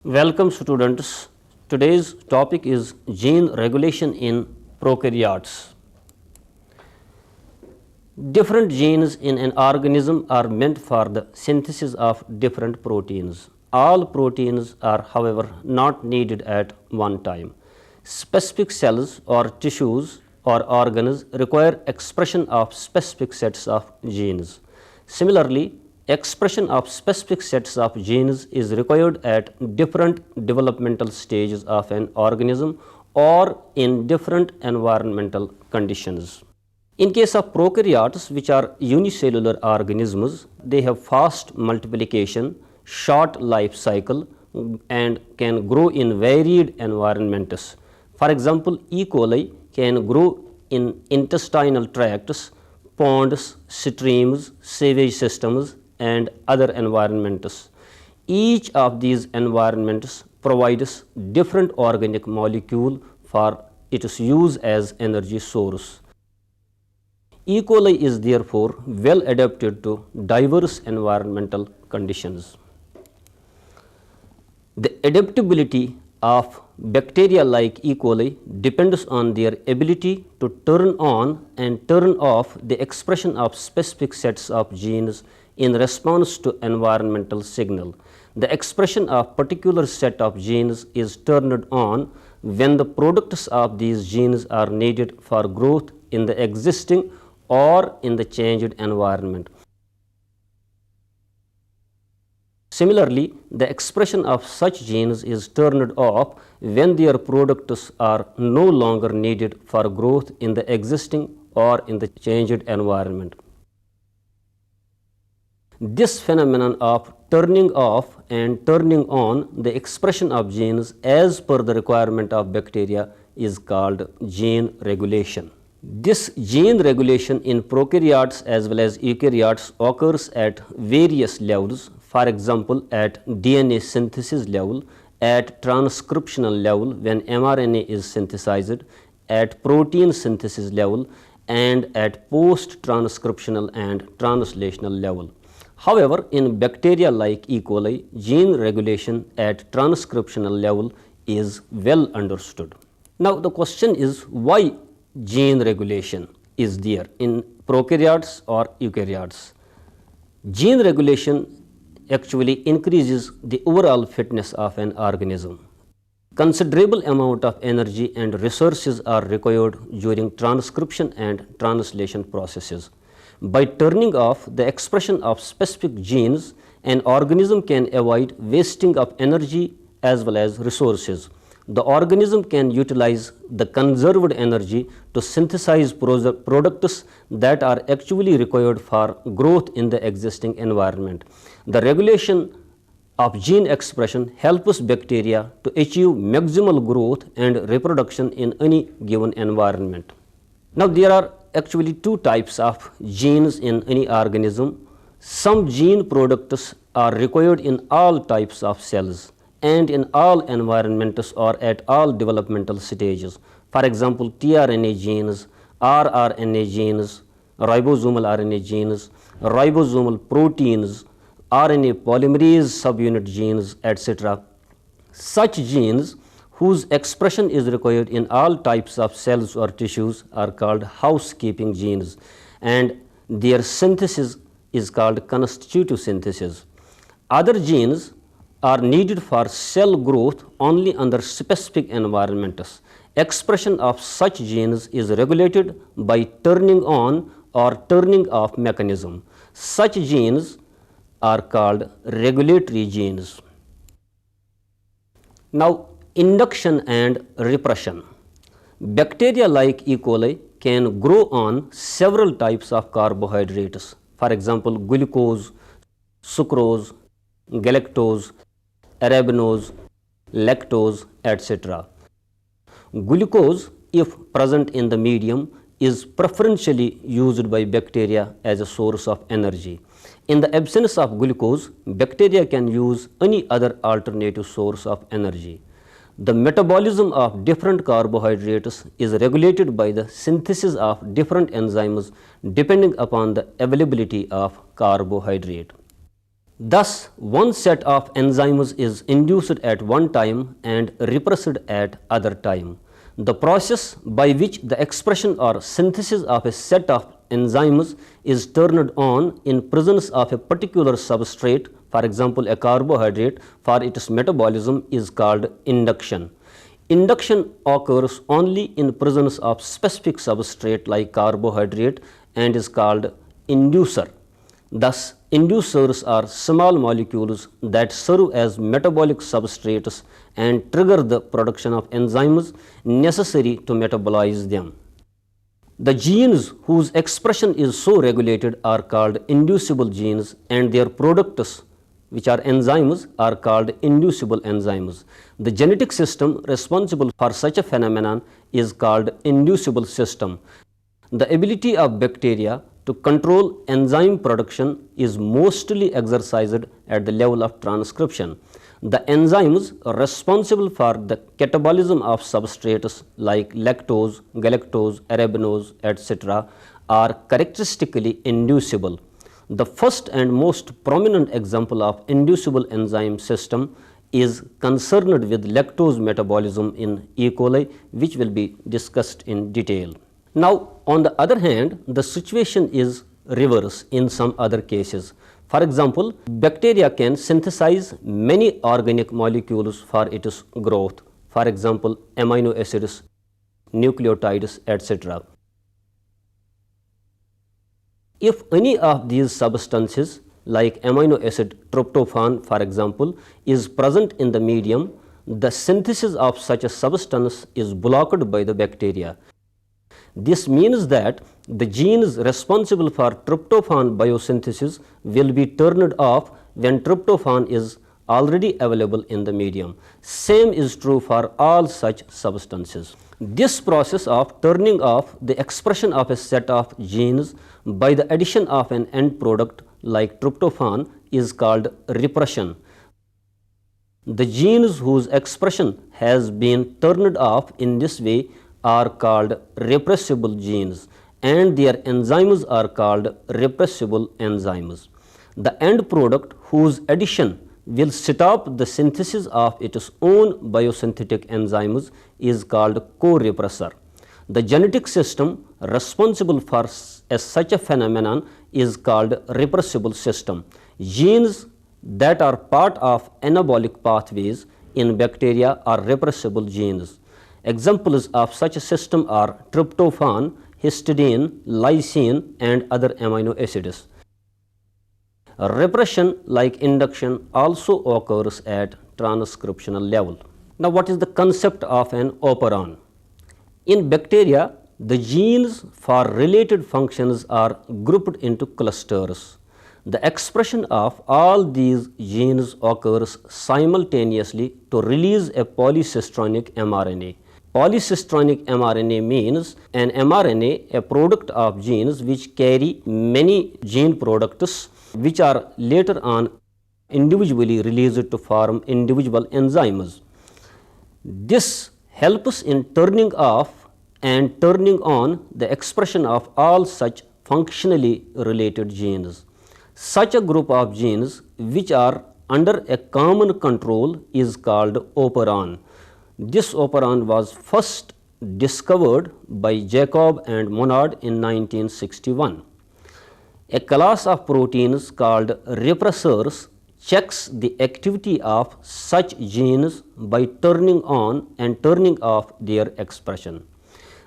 Welcome students. Today's topic is gene regulation in prokaryotes. Different genes in an organism are meant for the synthesis of different proteins. All proteins are, however, not needed at one time. Specific cells or tissues or organs require expression of specific sets of genes. Similarly, expression of specific sets of genes is required at different developmental stages of an organism or in different environmental conditions. In case of prokaryotes, which are unicellular organisms, they have fast multiplication, short life cycle, and can grow in varied environments. For example, E. coli can grow in intestinal tracts, ponds, streams, sewage systems, and other environments. Each of these environments provides different organic molecule for its use as energy source. E. coli is therefore well adapted to diverse environmental conditions. The adaptability of bacteria like E. coli depends on their ability to turn on and turn off the expression of specific sets of genes in response to environmental signal. The expression of particular set of genes is turned on when the products of these genes are needed for growth in the existing or in the changed environment. Similarly, the expression of such genes is turned off when their products are no longer needed for growth in the existing or in the changed environment. This phenomenon of turning off and turning on the expression of genes as per the requirement of bacteria is called gene regulation. This gene regulation in prokaryotes as well as eukaryotes occurs at various levels. For example, at DNA synthesis level, at transcriptional level when mRNA is synthesized, at protein synthesis level, and at post-transcriptional and translational level. However, in bacteria like E. coli, gene regulation at transcriptional level is well understood. Now, the question is why gene regulation is there in prokaryotes or eukaryotes? Gene regulation actually increases the overall fitness of an organism. Considerable amount of energy and resources are required during transcription and translation processes. By turning off the expression of specific genes, an organism can avoid wasting of energy as well as resources. The organism can utilize the conserved energy to synthesize products that are actually required for growth in the existing environment. The regulation of gene expression helps bacteria to achieve maximal growth and reproduction in any given environment. Now, there are actually two types of genes in any organism. Some gene products are required in all types of cells and in all environments or at all developmental stages. For example, tRNA genes, rRNA genes, ribosomal RNA genes, ribosomal proteins, RNA polymerase subunit genes, etc. Such genes whose expression is required in all types of cells or tissues are called housekeeping genes, and their synthesis is called constitutive synthesis. Other genes are needed for cell growth only under specific environments. Expression of such genes is regulated by turning on or turning off mechanism. Such genes are called regulatory genes. Now, induction and repression. Bacteria like E. coli can grow on several types of carbohydrates. For example, glucose, sucrose, galactose, arabinose, lactose, etc. Glucose, if present in the medium, is preferentially used by bacteria as a source of energy. In the absence of glucose, bacteria can use any other alternative source of energy. The metabolism of different carbohydrates is regulated by the synthesis of different enzymes depending upon the availability of carbohydrate. Thus, one set of enzymes is induced at one time and repressed at other time. The process by which the expression or synthesis of a set of enzymes is turned on in presence of a particular substrate, for example a carbohydrate, for its metabolism is called induction. Induction occurs only in presence of specific substrate like carbohydrate and is called inducer. Thus, inducers are small molecules that serve as metabolic substrates and trigger the production of enzymes necessary to metabolize them. The genes whose expression is so regulated are called inducible genes, and their products, which are enzymes, are called inducible enzymes. The genetic system responsible for such a phenomenon is called inducible system. The ability of bacteria to control enzyme production is mostly exercised at the level of transcription. The enzymes responsible for the catabolism of substrates like lactose, galactose, arabinose, etc. are characteristically inducible. The first and most prominent example of inducible enzyme system is concerned with lactose metabolism in E. coli, which will be discussed in detail. Now, on the other hand, the situation is reverse in some other cases. For example, bacteria can synthesize many organic molecules for its growth, for example, amino acids, nucleotides, etc. If any of these substances like amino acid tryptophan, for example, is present in the medium, the synthesis of such a substance is blocked by the bacteria. This means that the genes responsible for tryptophan biosynthesis will be turned off when tryptophan is already available in the medium. Same is true for all such substances. This process of turning off the expression of a set of genes by the addition of an end product like tryptophan is called repression. The genes whose expression has been turned off in this way are called repressible genes, and their enzymes are called repressible enzymes. The end product whose addition will stop the synthesis of its own biosynthetic enzymes is called co-repressor. The genetic system responsible for such a phenomenon is called repressible system. Genes that are part of anabolic pathways in bacteria are repressible genes. Examples of such a system are tryptophan, histidine, lysine, and other amino acids. Repression, like induction, also occurs at transcriptional level. Now, what is the concept of an operon? In bacteria, the genes for related functions are grouped into clusters. The expression of all these genes occurs simultaneously to release a polycistronic mRNA. Polycistronic mRNA means an mRNA, a product of genes which carry many gene products which are later on individually released to form individual enzymes. This helps in turning off and turning on the expression of all such functionally related genes. Such a group of genes which are under a common control is called operon. This operon was first discovered by Jacob and Monod in 1961. A class of proteins called repressors checks the activity of such genes by turning on and turning off their expression.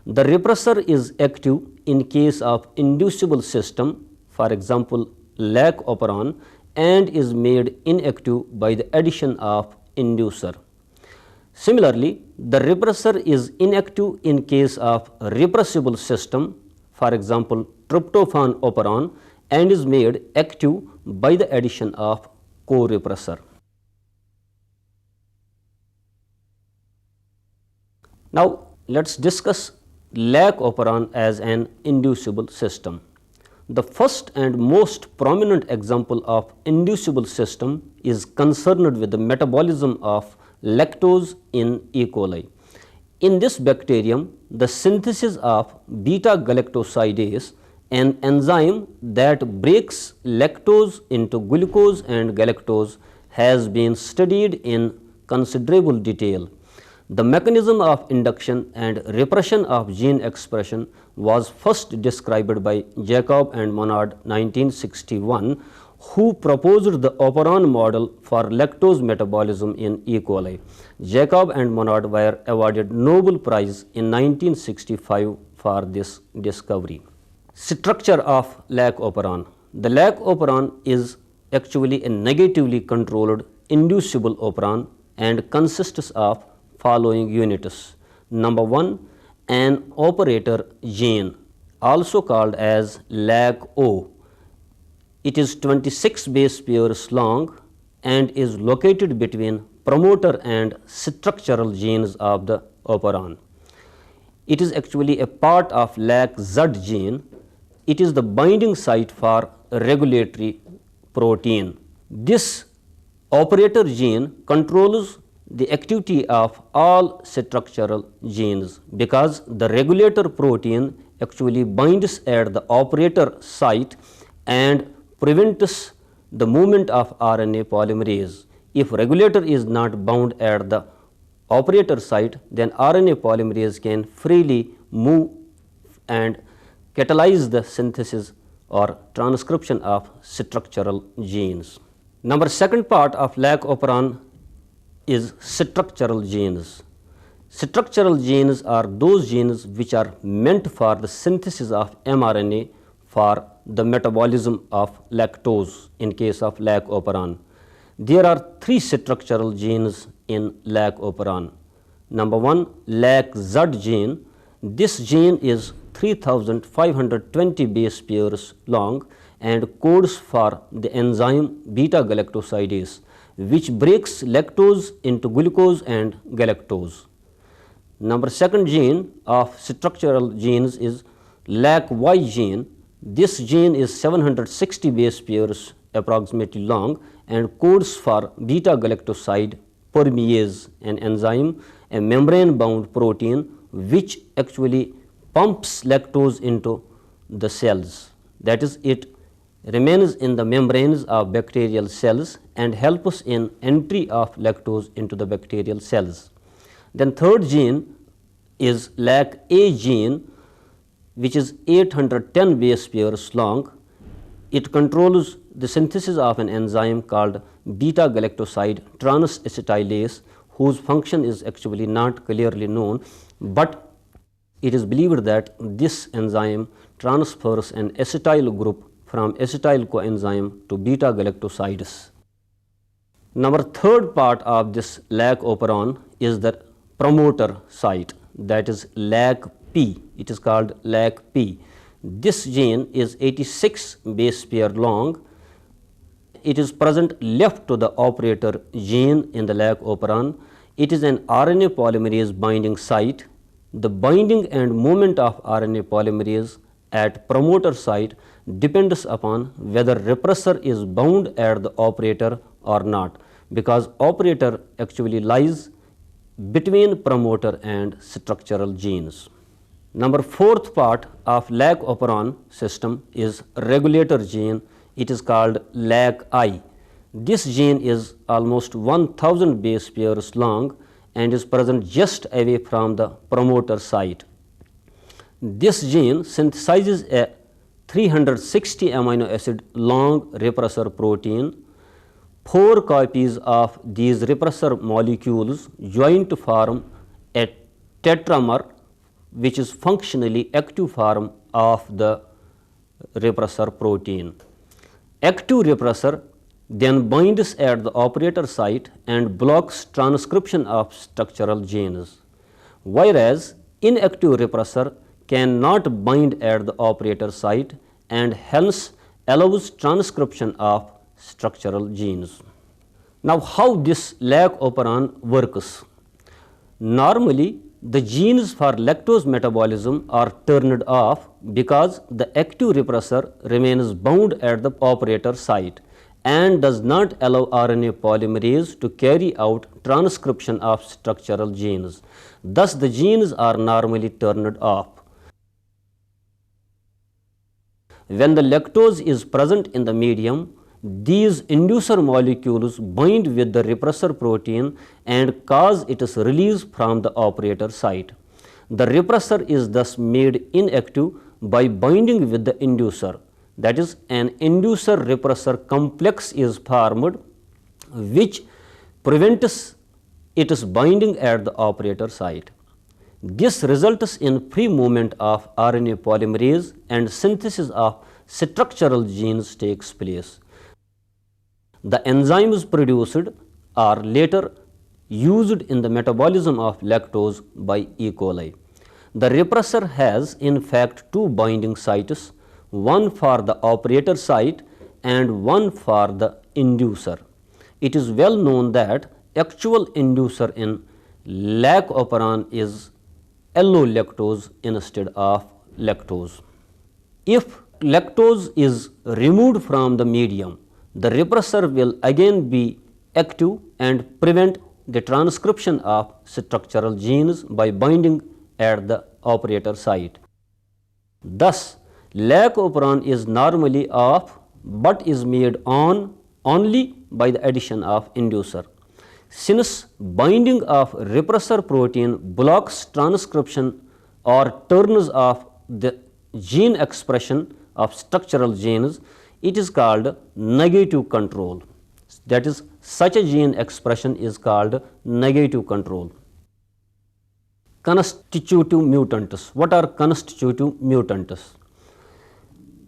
The repressor is active in case of inducible system, for example, lac operon, and is made inactive by the addition of inducer. Similarly, the repressor is inactive in case of repressible system, for example, tryptophan operon, and is made active by the addition of co-repressor. Now, let us discuss lac operon as an inducible system. The first and most prominent example of inducible system is concerned with the metabolism of lactose in E. coli. In this bacterium, the synthesis of beta-galactosidase, an enzyme that breaks lactose into glucose and galactose has been studied in considerable detail. The mechanism of induction and repression of gene expression was first described by Jacob and Monod 1961, who proposed the operon model for lactose metabolism in E. coli. Jacob and Monod were awarded Nobel Prize in 1965 for this discovery. Structure of lac operon. The lac operon is actually a negatively controlled inducible operon and consists of following units. Number 1, an operator gene, also called as LAC-O. It is 26 base pairs long and is located between promoter and structural genes of the operon. It is actually a part of LAC-Z gene. It is the binding site for regulatory protein. This operator gene controls the activity of all structural genes because the regulator protein actually binds at the operator site and prevents the movement of RNA polymerase. If regulator is not bound at the operator site, then RNA polymerase can freely move and catalyze the synthesis or transcription of structural genes. Number second part of lac operon is structural genes. Structural genes are those genes which are meant for the synthesis of mRNA for the metabolism of lactose in case of lac operon. There are 3 structural genes in lac operon. Number 1, LAC-Z gene. This gene is 3520 base pairs long and codes for the enzyme beta-galactosidase, which breaks lactose into glucose and galactose. Number 2nd gene of structural genes is LAC-Y gene. This gene is 760 base pairs approximately long and codes for beta-galactoside permease, an enzyme, a membrane-bound protein which actually pumps lactose into the cells. That is, it remains in the membranes of bacterial cells and helps in entry of lactose into the bacterial cells. Then 3rd gene is LAC-A gene, which is 810 base pairs long. It controls the synthesis of an enzyme called beta-galactoside transacetylase, whose function is actually not clearly known, but it is believed that this enzyme transfers an acetyl group from acetyl coenzyme to beta-galactosides. Number 3rd part of this lac operon is the promoter site, that is LAC-P. It is called LAC-P. This gene is 86 base pair long. It is present left to the operator gene in the lac operon. It is an RNA polymerase binding site. The binding and movement of RNA polymerase at promoter site depends upon whether repressor is bound at the operator or not, because operator actually lies between promoter and structural genes. Number 4th part of lac operon system is regulator gene. It is called LAC-I. This gene is almost 1000 base pairs long and is present just away from the promoter site. This gene synthesizes a 360 amino acid long repressor protein. 4 copies of these repressor molecules join to form a tetramer, which is functionally active form of the repressor protein. Active repressor then binds at the operator site and blocks transcription of structural genes, whereas inactive repressor cannot bind at the operator site and hence allows transcription of structural genes. Now, how this lac operon works? Normally, the genes for lactose metabolism are turned off because the active repressor remains bound at the operator site and does not allow RNA polymerase to carry out transcription of structural genes. Thus, the genes are normally turned off. When the lactose is present in the medium, these inducer molecules bind with the repressor protein and cause its release from the operator site. The repressor is thus made inactive by binding with the inducer. That is, an inducer repressor complex is formed which prevents its binding at the operator site. This results in free movement of RNA polymerase and synthesis of structural genes takes place. The enzymes produced are later used in the metabolism of lactose by E. coli. The repressor has in fact two binding sites, one for the operator site and one for the inducer. It is well known that actual inducer in lac operon is allolactose instead of lactose. If lactose is removed from the medium, the repressor will again be active and prevent the transcription of structural genes by binding at the operator site. Thus, lac operon is normally off but is made on only by the addition of inducer. Since binding of repressor protein blocks transcription or turns off the gene expression of structural genes, it is called negative control. That is, such a gene expression is called negative control. Constitutive mutants. What are constitutive mutants?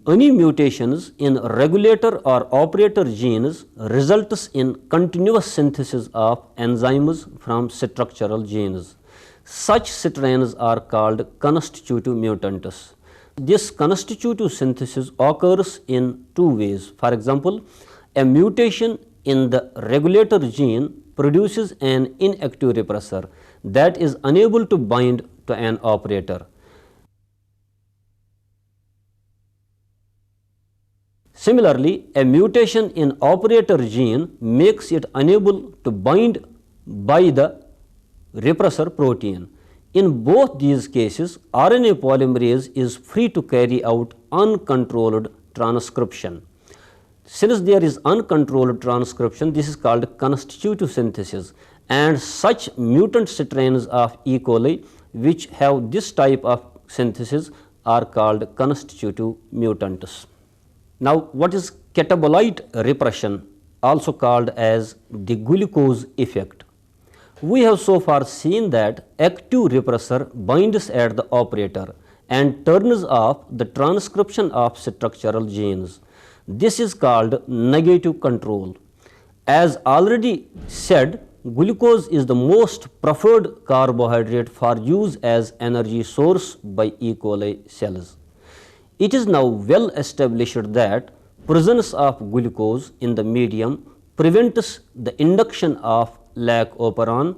Any mutations in regulator or operator genes results in continuous synthesis of enzymes from structural genes. Such strains are called constitutive mutants. This constitutive synthesis occurs in two ways. For example, a mutation in the regulator gene produces an inactive repressor that is unable to bind to an operator. Similarly, a mutation in operator gene makes it unable to bind by the repressor protein. In both these cases, RNA polymerase is free to carry out uncontrolled transcription. Since there is uncontrolled transcription, this is called constitutive synthesis, and such mutant strains of E. coli which have this type of synthesis are called constitutive mutants. Now, what is catabolite repression, also called as the glucose effect? We have so far seen that active repressor binds at the operator and turns off the transcription of structural genes. This is called negative control. As already said, glucose is the most preferred carbohydrate for use as energy source by E. coli cells. It is now well established that presence of glucose in the medium prevents the induction of lac operon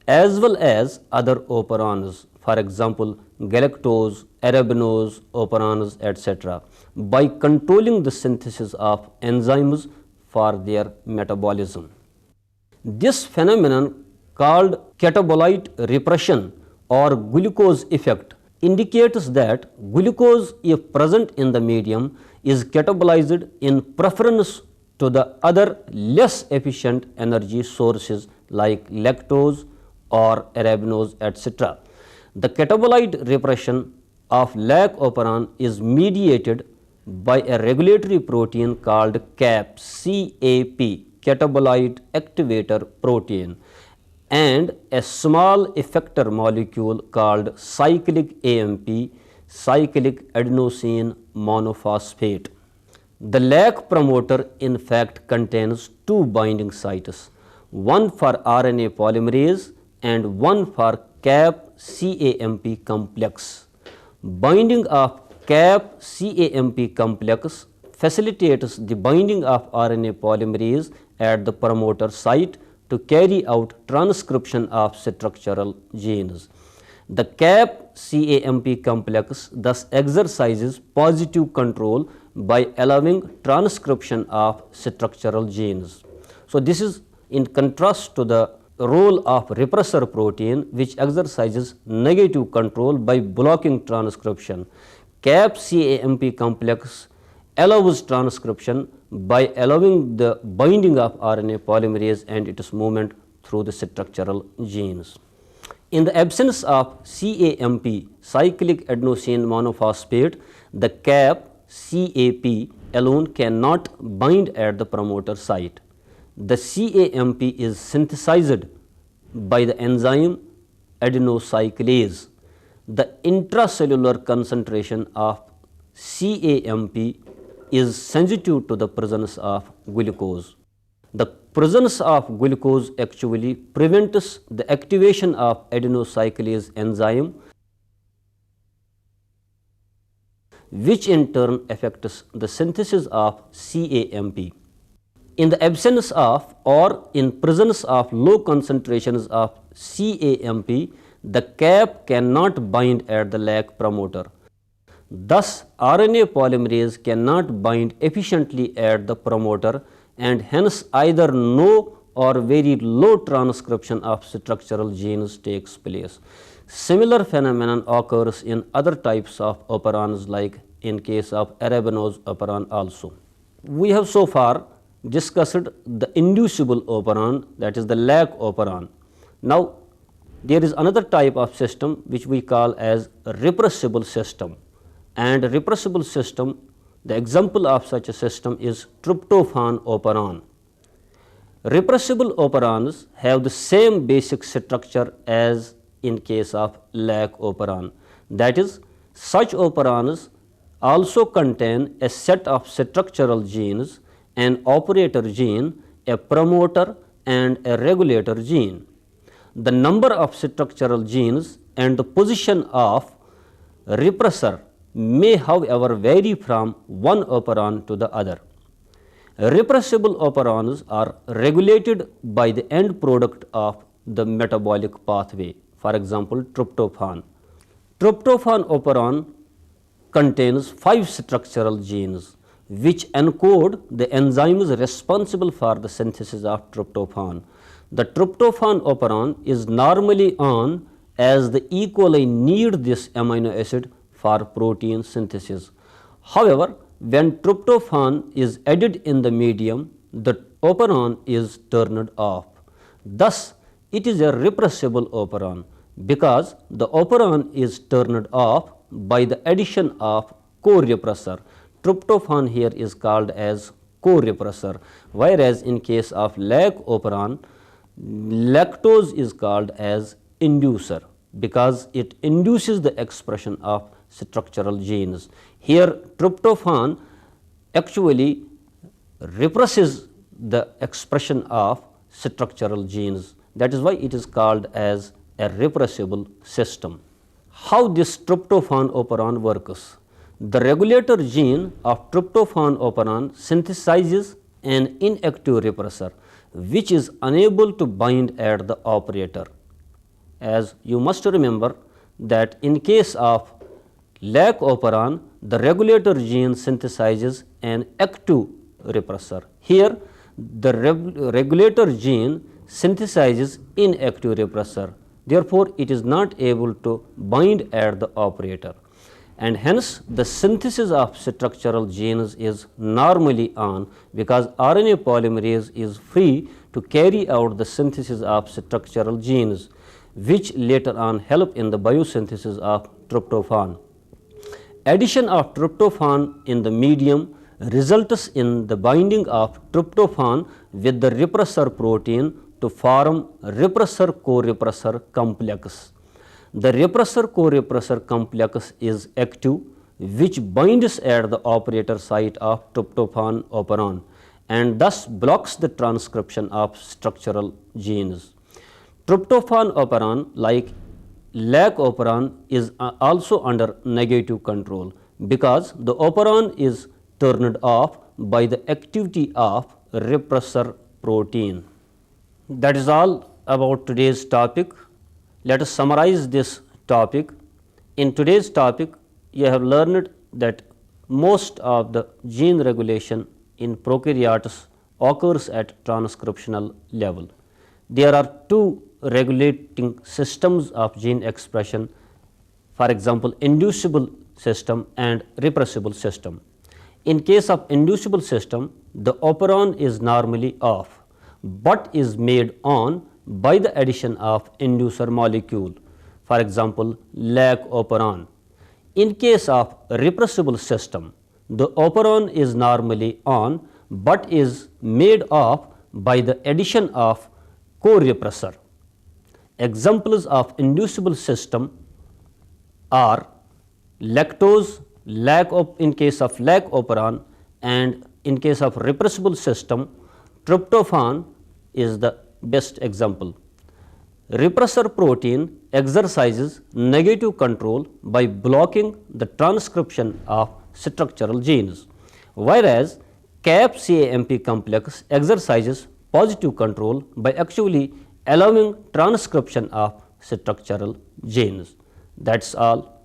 as well as other operons, for example, galactose, arabinose, operons, etc., by controlling the synthesis of enzymes for their metabolism. This phenomenon called catabolite repression or glucose effect indicates that glucose, if present in the medium, is catabolized in preference to the other less efficient energy sources like lactose or arabinose, etc. The catabolite repression of lac operon is mediated by a regulatory protein called CAP, catabolite activator protein, and a small effector molecule called cyclic AMP, cyclic adenosine monophosphate. The lac promoter in fact contains two binding sites, one for RNA polymerase and one for CAP-CAMP complex. Binding of CAP-CAMP complex facilitates the binding of RNA polymerase at the promoter site to carry out transcription of structural genes. The CAP-CAMP complex thus exercises positive control by allowing transcription of structural genes. So, this is in contrast to the role of repressor protein which exercises negative control by blocking transcription. CAP-CAMP complex allows transcription by allowing the binding of RNA polymerase and its movement through the structural genes. In the absence of CAMP, cyclic adenosine monophosphate, the CAP alone cannot bind at the promoter site. The CAMP is synthesized by the enzyme adenocyclase. The intracellular concentration of CAMP is sensitive to the presence of glucose. The presence of glucose actually prevents the activation of adenocyclase enzyme, which in turn affects the synthesis of CAMP. In the absence of or in presence of low concentrations of CAMP, the CAP cannot bind at the lag promoter. Thus, RNA polymerase cannot bind efficiently at the promoter, and hence either no or very low transcription of structural genes takes place. Similar phenomenon occurs in other types of operons, like in case of arabinose operon also. We have so far discussed the inducible operon, that is the lag operon. Now, there is another type of system which we call as repressible system. And repressible system, the example of such a system is tryptophan operon. Repressible operons have the same basic structure as in case of lag operon. That is, such operons also contain a set of structural genes, an operator gene, a promoter, and a regulator gene. The number of structural genes and the position of repressor may, however, vary from one operon to the other. Repressible operons are regulated by the end product of the metabolic pathway, for example, tryptophan. Tryptophan operon contains 5 structural genes which encode the enzymes responsible for the synthesis of tryptophan. The tryptophan operon is normally on as the E. coli need this amino acid for protein synthesis. However, when tryptophan is added in the medium, the operon is turned off. Thus, it is a repressible operon because the operon is turned off by the addition of co-repressor. Tryptophan here is called as co-repressor, whereas in case of lag operon, lactose is called as inducer because it induces the expression of structural genes. Here, tryptophan actually represses the expression of structural genes. That is why it is called as a repressible system. How this tryptophan operon works? The regulator gene of tryptophan operon synthesizes an inactive repressor which is unable to bind at the operator. As you must remember that in case of lag operon, the regulator gene synthesizes an active repressor. Here, the regulator gene synthesizes inactive repressor. Therefore, it is not able to bind at the operator, and hence the synthesis of structural genes is normally on because RNA polymerase is free to carry out the synthesis of structural genes, which later on help in the biosynthesis of tryptophan. Addition of tryptophan in the medium results in the binding of tryptophan with the repressor protein to form repressor-co-repressor complex. The repressor-co-repressor complex is active, which binds at the operator site of tryptophan operon and thus blocks the transcription of structural genes. Tryptophan operon, like lag operon, is also under negative control because the operon is turned off by the activity of repressor protein. That is all about today's topic. Let us summarize this topic. In today's topic, you have learned that most of the gene regulation in prokaryotes occurs at transcriptional level. There are 2 regulating systems of gene expression, for example, inducible system and repressible system. In case of inducible system, the operon is normally off, but is made on by the addition of inducer molecule, for example, lac operon. In case of repressible system, the operon is normally on, but is made off by the addition of co-repressor. Examples of inducible system are lactose, in case of lac operon, and in case of repressible system, tryptophan is the best example. Repressor protein exercises negative control by blocking the transcription of structural genes, whereas CAP-CAMP complex exercises positive control by actually allowing transcription of structural genes. That's all.